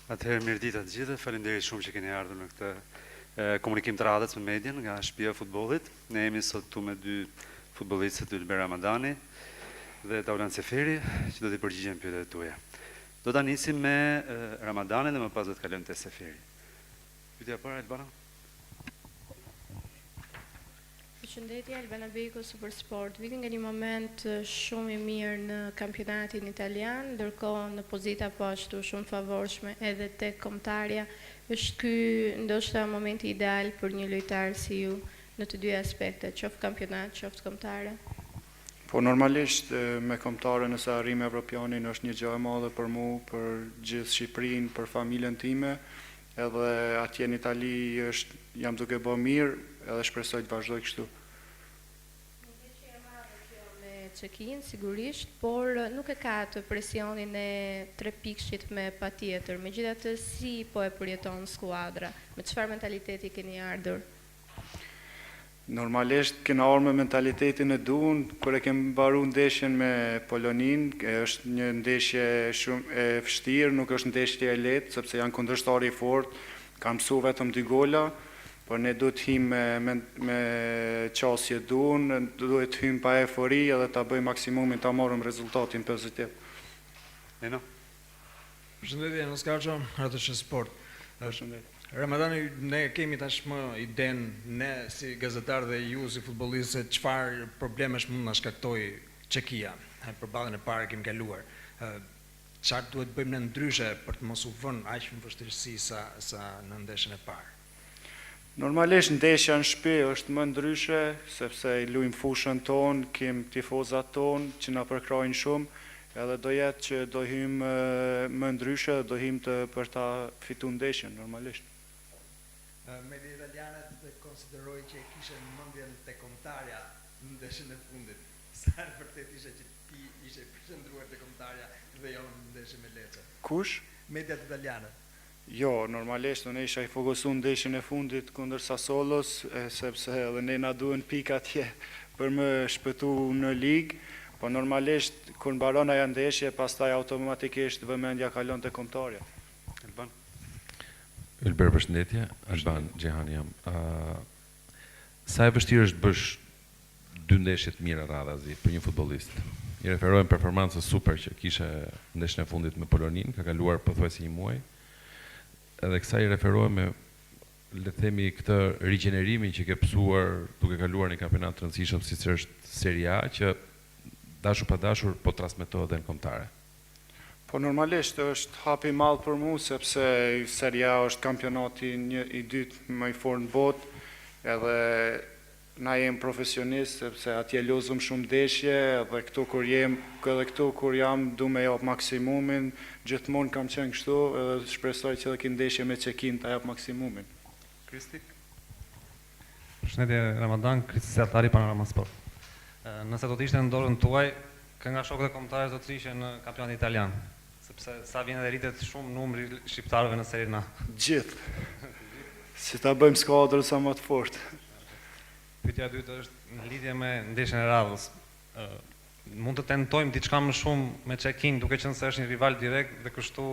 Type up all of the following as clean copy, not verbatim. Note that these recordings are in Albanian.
Atëherë mirëditë të gjithëve, faleminderit shumë që keni ardhur në këtë komunikim të radhës me median nga shtëpia e futbollit. Ne jemi sot këtu me dy futbollistët, Ylber Ramadani dhe Taulan Seferi, që do t'i përgjigjen pyetjet tuaja. Do ta nisim me Ramadanin dhe më pas do të kalojmë te Seferi. Pyetja e parë, Albana. Përshëndetje, Albana Beko, Supersport. Vjen nga një moment shumë i mirë në kampionatin italian, ndërkohë në pozita po ashtu shumë favorshme edhe tek kombëtarja. Është ky ndoshta momenti ideal për një lojtar si ju në të dy aspektet, qoftë kampionat, qoftë kombëtare? Po normalisht me kombëtare nëse arrim Evropianin është një gjë e madhe për mu, për gjithë Shqipërinë, për familjen time, edhe atje në Itali jam duke bë mirë, edhe shpresoj të vazhdoj kështu. Çekin sigurisht, por nuk e ka të presionin e 3 pikëshit me patjetër. Megjithatë si po e përjeton skuadra? Me çfarë mentaliteti keni ardhur? Normalisht kena ardhur me mentalitetin e duhur, kur e kemi mbaruar ndeshjen me Polonin, është një ndeshje shumë e vështirë, nuk është ndeshje e lehtë sepse janë kundërshtar i fortë, kanë mësuar vetëm 2 gola. Por ne duhet hym me qasje duhur, duhet hym pa eufori edhe ta bëjmë maksimumin ta marrim rezultatin pozitiv. Eno. Përshëndetje, Oskarxho, RTS Sport. Përshëndetje. Ramadani, ne kemi tashmë idenë ne si gazetar dhe ju si futbollistë se çfarë problemesh mund na shkaktojë Çekia. Përballjen e parë kemi kaluar. Çfarë duhet bëjmë ne ndryshe për të mos u vënë aq në vështirësi sa në ndeshjen e parë? Normalisht ndeshja në shtëpi është më ndryshe, sepse i luajm fushën tonë, kem tifozat tonë që na përkrajnë shumë, edhe do jetë që do hym më ndryshe, do hym për ta fituar ndeshjen normalisht. Media italiane të konsideroi që kishte mendjen te kombëtarja në ndeshjen e fundit. Sa vërtet ishte që ti ishe përqendruar te kombëtarja dhe jo në ndeshjen me Lecce. Kush? Mediat italiane. Jo, normalisht unë isha i fokusuar ndeshjen e fundit kundër Sassuolos, sepse edhe ne na duhen pika atje për më shpëtu në ligë, po normalisht kur mbaron ajo ndeshje, pastaj automatikisht vëmendja kalon te kombëtarja. Alban. Ylber, përshëndetje, Alban Xhehani jam. Sa e vështirë është bësh 2 ndeshje të mira radhazi për një futbollist? I referohem performancës super që kishe ndeshjen e fundit me Polonin, ka kaluar pothuajse një muaj. Edhe kësaj i referohem me, le të themi, këtë rigjenerimin që ke pësuar duke kaluar një kampionat të rëndësishëm siç është Serie A, që dashur pa dashur po transmetohet edhe në kombëtare. Po normalisht është hap i madh për mua sepse Serie A është kampionati i dytë më i fortë në botë, edhe na jem profesionist sepse atje lozëm shumë ndeshje, edhe këtu kur jam du me jap maksimumin, gjithmonë kam qenë kështu, edhe shpresoj që edhe këtë ndeshje me Çekin ta jap maksimumin. Kristi. Përshëndetje Ramadan, Kristi Sertari, Panorama Sport. Nëse do të ishte në dorën tuaj, kë nga shokët e kombëtarës do të ishte në kampionatin italian, sepse sa vjen dhe rritet shumë numri shqiptarëve në Serie A. Gjithë. Si ta bëjmë skuadrën sa më të fortë. Pyetja e dytë është në lidhje me ndeshjen e radhës. Mund të tentojmë diçka më shumë me Çekin, duke qenë se është një rival direkt dhe kështu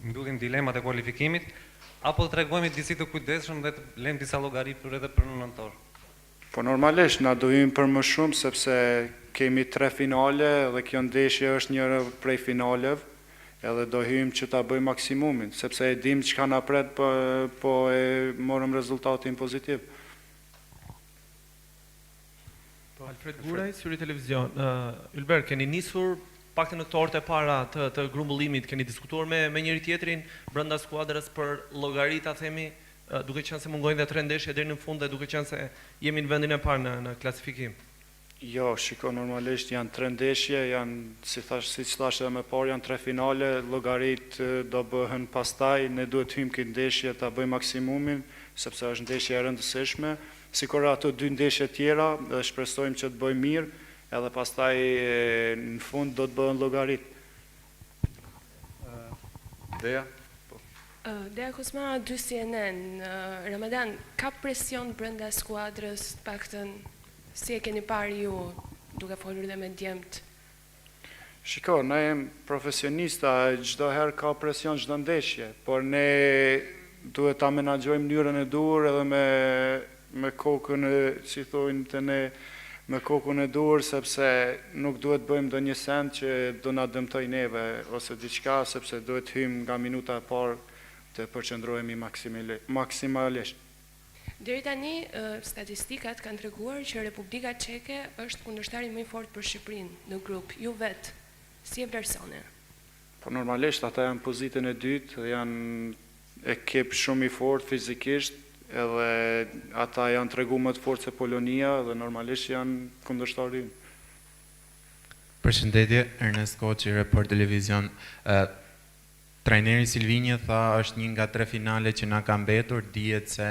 mbyllim dilemat e kualifikimit, apo të tregojmë disi të kujdesshëm dhe të lëmë disa llogari për edhe për në nëntor? Po normalisht na duhim për më shumë sepse kemi 3 finale dhe kjo ndeshje është njëra prej finaleve, edhe do hym që ta bëjmë maksimumin, sepse e dim çka na pret, po e morëm rezultatin pozitiv. Alfred Guraj, Syri Televizion. Ylber, keni nisur paktën në këto orët e para të grumbullimit, keni diskutuar me njëri tjetrin brenda skuadrës për llogarit, ta themi, duke qenë se mungojnë dhe 3 ndeshje deri në fund dhe duke qenë se jemi në vendin e parë në klasifikim? Jo, shiko, normalisht janë 3 ndeshje, siç thash edhe më parë, janë 3 finale, llogarit do bëhen pastaj, ne duhet hym këtë ndeshje ta bëjmë maksimumin, sepse është ndeshje e rëndësishme. Sikur ato 2 ndeshje tjera, dhe shpresojmë që të bëjmë mirë, edhe pastaj në fund do të bëhen llogarit. Dea. Dea Kusma, 2 CNN. Ramadan, ka presion brenda skuadrës, paktën si e keni parë ju duke folur dhe me djemt? Shiko, ne jem profesionista, çdo herë ka presion çdo ndeshje, por ne duhet ta menaxhojmë mënyrën e dur edhe me kokën e, si thojnë të ne, me kokën e dur, sepse nuk duhet bëjmë ndonjë send që do na dëmtoj neve ose diçka, sepse duhet hyjmë nga minuta e parë të përqendrohemi maksimalisht. Deri tani, statistikat kanë treguar që Republika Çeke është kundërshtari më i fortë për Shqipërinë në grup. Ju vetë, si e vlerësoni? Po normalisht ata janë pozitën e dytë, janë ekip shumë i fortë fizikisht, edhe ata janë tregu më të fortë se Polonia dhe normalisht janë kundërshtarin. Përshëndetje, Ernest Koçi, Report Televizion. Trajneri Silvinje tha është një nga 3 finale që na ka mbetur, dihet se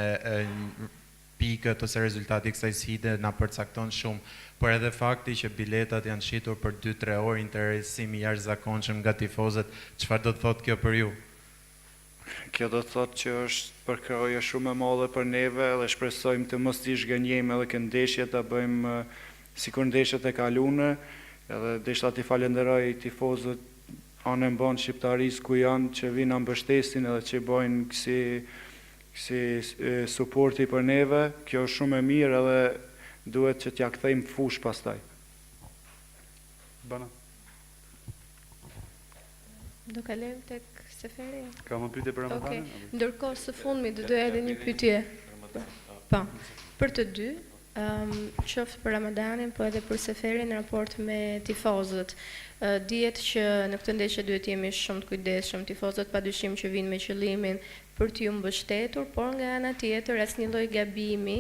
pikët ose rezultati i kësaj sfide na përcakton shumë, por edhe fakti që biletat janë shitur për 2-3 orë, interesim i jashtëzakonshëm nga tifozët, çfarë do të thotë kjo për ju? Kjo do të thotë që është përkraje shumë e madhe për neve dhe shpresojmë të mos t'i zhgënjejmë edhe këtë ndeshje, ta bëjmë sikur ndeshjet e kaluara, edhe desha t'i falenderoj tifozët anën banë shqiptarisë ku janë, që vinë mbështesin edhe që bëjnë kësi suporti për neve. Kjo është shumë e mirë edhe duhet që t'ja kthejmë fush pastaj. Bana. Do kalojmë tek Seferi. Ka më pyetje për Ramadanin? Ndërkohë së fundmi do doja edhe një pyetje. Po, për të dy, qoftë për Ramadanin, po edhe për Seferin në raport me tifozët. Dihet që në këtë ndeshje duhet jemi shumë të kujdesshëm, tifozët padyshim që vinë me qëllimin për t'ju mbështetur, por nga ana tjetër asnjë lloj gabimi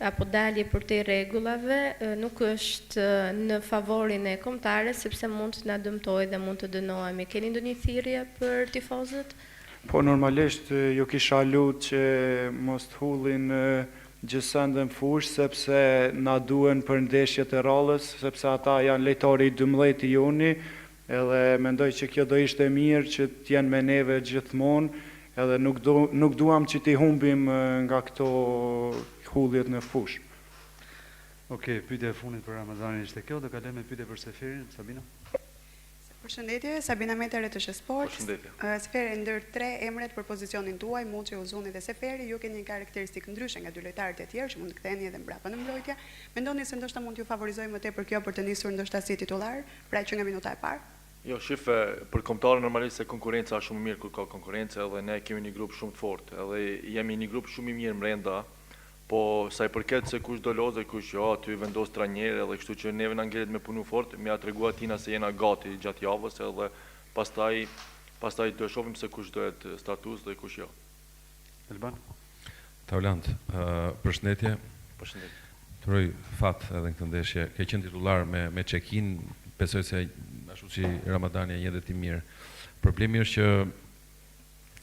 apo dalje përtej rregullave nuk është në favorin e kombëtares, sepse mund të na dëmtojë dhe mund të dënohemi. Keni ndonjë thirrje për tifozët? Po normalisht ju kisha lutë që mos të hullin gjësëndën fush, sepse na duen për ndeshjet e rallës, sepse ata janë lejtari 12 i juni, edhe mendoj që kjo do ishte mirë që t'jenë me neve gjithmonë, edhe nuk duam që t'i humbim nga këto hulljet në fush. Okej, pyetja e fundit për Ramadanin ishte kjo, do kalojmë me pyetje për Seferin, Sabina. Përshëndetje, Sabina Metere të Shesport. Përshëndetje. Seferi, ndër 3 emret për pozicionin tuaj, Muçi, Uzuni dhe Seferi, ju keni një karakteristikë ndryshe nga 2 lojtarët e tjerë që mund të ktheheni edhe mbrapa në mbrojtje. Mendoni se ndoshta mund t'ju favorizojë më tepër kjo për të nisur ndoshta si titullar, pra që nga minuta e parë? Jo, shife, për kombëtarë normalisht se konkurenca është shumë mirë kur ka konkurencë, edhe ne kemi një grup shumë të fortë, edhe jemi një grup shumë i mirë brenda, po sa i përket se kush do lozë, kush jo, aty vendos trajner, edhe kështu që neve na ngjelet me punu fort, më ja tregua Tina se jena gati gjatë javës, edhe pastaj do shohim se kush do jetë statues dhe kush jo. Elban. Taulant, përshëndetje. Përshëndetje. Turoj fat edhe në këtë ndeshje. Ke qenë titullar me Çekin, besoj se ashtu si Ramadani një dhe ti mirë. Problemi është që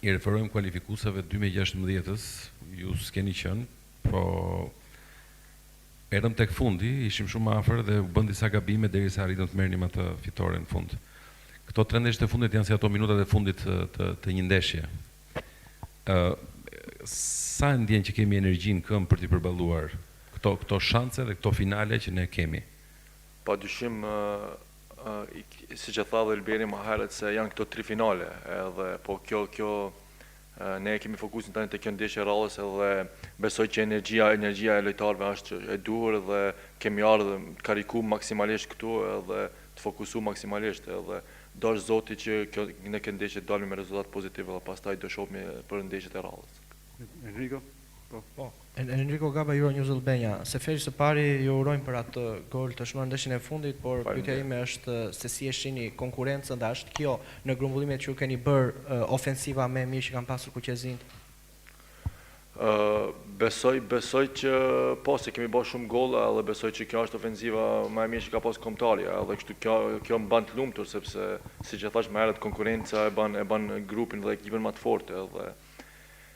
i referojmë kualifikuesave 2016-ës, ju s'keni qenë, po erëm tek fundi, ishim shumë afër dhe u bën disa gabime derisa arritëm të merrnim atë fitore në fund. Këto 3 ndeshje të fundit janë si ato minutat e fundit të një ndeshje. Sa ndjen që kemi energji në këmbë për t'i përballuar këto shanse dhe këto finale që ne kemi? Padyshim, siç e tha dhe Elberi më herët se janë këto 3 finale, edhe po kjo ne kemi fokusin tani te kjo ndeshje rallës edhe besoj që energjia e lojtarëve është e duhur dhe kemi ardhur të kariku maksimalisht këtu edhe të fokusu maksimalisht edhe dosh Zoti që në këtë ndeshje dalim me rezultat pozitive dhe pastaj do shohim për ndeshjet e rallës. Enrico? Po, Enrico Gaba, Euronews Albania. Seferi së pari ju urojmë për atë gol të shënuar ndeshjen e fundit, por pyetja ime është se si e shihni konkurrencën dhe është kjo në grumbullimet që ju keni bërë ofensiva më mirë që kanë pasur kuqezinjt? Besoj që po se kemi bërë shumë golla dhe besoj që kjo është ofensiva më e mirë që ka pas kombëtari, edhe kështu kjo më bën të lumtur sepse siç e thash më herët konkurenca e bën grupin dhe ekipin më të fortë edhe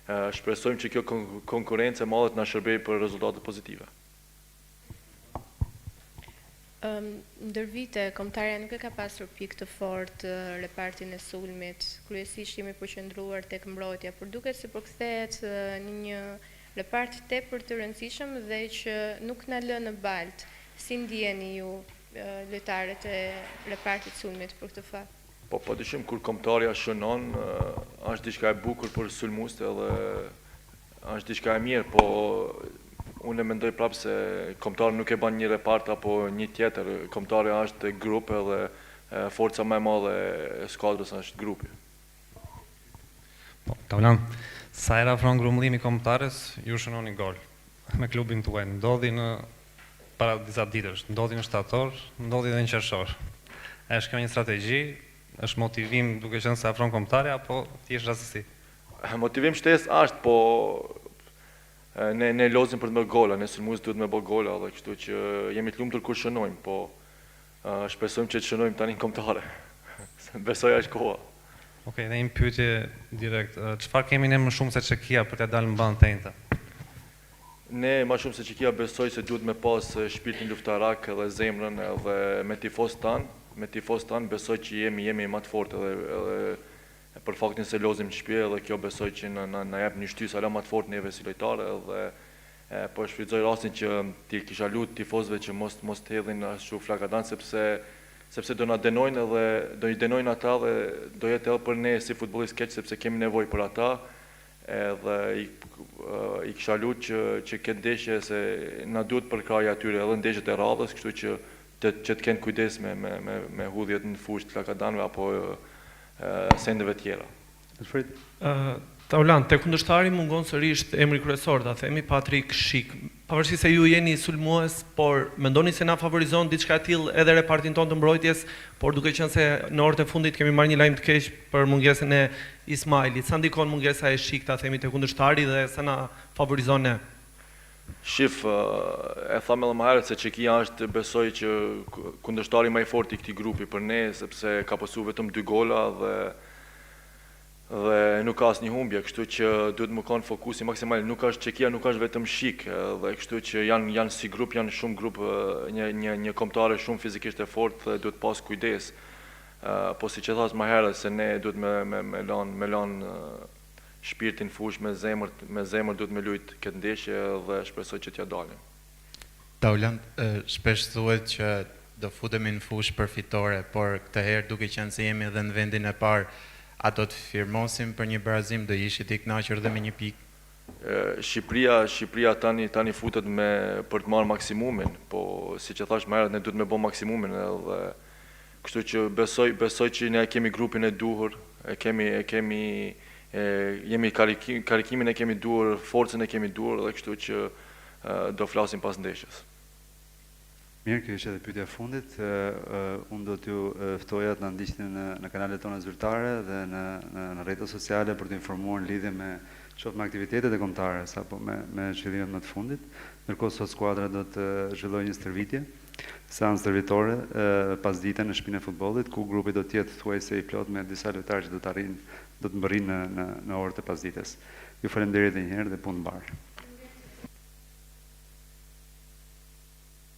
shpresojmë që kjo konkurencë e madhe të na shërbejë për rezultate pozitive. Ndër vite, kombëtarja nuk e ka pasur pikë të fortë repartin e sulmit, kryesisht jemi përqendruar tek mbrojtja, por duket se përkthehet në një repart tepër të rëndësishëm dhe që nuk na lë në baltë. Si ndjeni ju lojtarët e repartit sulmit për këtë fat? Po dyshim kur kombëtarja shënon, është diçka e bukur për sulmuesit edhe është diçka e mirë, po unë e mendoj prapë se kombëtari nuk e bën një repart apo një tjetër, kombëtari është grup edhe forca më e madhe e skuadrës është grupi. Po, Taulan, sa era afron grumbullimi kombëtarës, ju shënoni gol me klubin tuaj. Ndodhi në para disa ditësh, ndodhi në shtator, ndodhi edhe në qershor. Është kjo një strategji, është motivim duke qenë se afron kombëtarja apo thjesht rastësi? Motivim shtesë është, po ne lozim për të bërë gola, ne sulmues duhet me bë gola, dhe kështu që jemi të lumtur kur shënojmë, po shpresojmë që të shënojmë tani në kombëtare. Besoj është koha. Okej, dhe një pyetje direkt. Çfarë kemi ne më shumë se Çekia për të dalë në bandë tenjtë? Ne më shumë se Çekia besoj se duhet me pas shpirtin luftarak edhe zemrën edhe me tifos tan besoj që jemi më të fortë edhe për faktin se lozim në shtëpi edhe kjo besoj që na jep një shtysë ala më të fortë neve si lojtarë edhe po shfrytëzoj rastin që ti kisha lut tifozëve që mos të hedhin ashtu flakadan sepse do na denojnë edhe do i denojnë ata dhe do jetë edhe për ne si futbollistë keq sepse kemi nevojë për ata edhe i kisha lut që këtë ndeshje se na duhet përkrahja atyre edhe ndeshjet e radhës, kështu që të kenë kujdes me hudhjet në fushë të flakadanëve apo sendeve tjera. Alfred? Taulan, te kundërshtari mungon sërish emri kryesor, ta themi Patrik Shik. Pavarësisht se ju jeni sulmues, por mendoni se na favorizon diçka e tillë edhe repartin tonë të mbrojtjes, por duke qenë se në orët e fundit kemi marrë një lajm të keq për mungesën e Ismailit. Sa ndikon mungesa e Shik, ta themi te kundërshtari dhe sa na favorizon ne? Shif, e thamë edhe më herët se Çekia është besoj që kundërshtari më i fortë i këtij grupi për ne, sepse ka pasur vetëm 2 gola dhe nuk ka asnjë humbje, kështu që duhet më kanë fokusi maksimal. Nuk është Çekia, nuk është vetëm Shik, dhe kështu që janë si grup, janë shumë grup, një kombëtare shumë fizikisht e fortë dhe duhet pas kujdes. Po siç e thash më herët se ne duhet me lanë shpirtin fush me zemër duhet me lut këtë ndeshje dhe shpresoj që t'ja dalim. Taulan, shpesh thuhet që do futemi në fushë për fitore, por këtë herë duke qenë se jemi edhe në vendin e parë, a do të firmosim për një barazim, do ishit i kënaqur dhe me një pikë? Shqipëria tani futet për të marrë maksimumin, po siç e thash më herët ne duhet me bë maksimumin edhe kështu që besoj që ne kemi grupin e duhur, jemi karikimin e kemi duhur, forcën e kemi duhur dhe kështu që do flasim pas ndeshjes. Mirë, kjo ishte edhe pyetja e fundit. Unë do t'ju ftoja të na ndiqni në kanalet tona zyrtare dhe në rrjetet sociale për të informuar në lidhje me qoftë me aktivitetet e kombëtares apo me zhvillimet më të fundit. Ndërkohë sot skuadra do të zhvillojë një stërvitje, seancë stërvitore pasdite në shtëpinë e futbollit, ku grupi do të jetë thuajse i plot me disa lojtarë që do të mbërrinë në orët e pasdites. Ju falenderoj edhe një herë dhe punë mbar.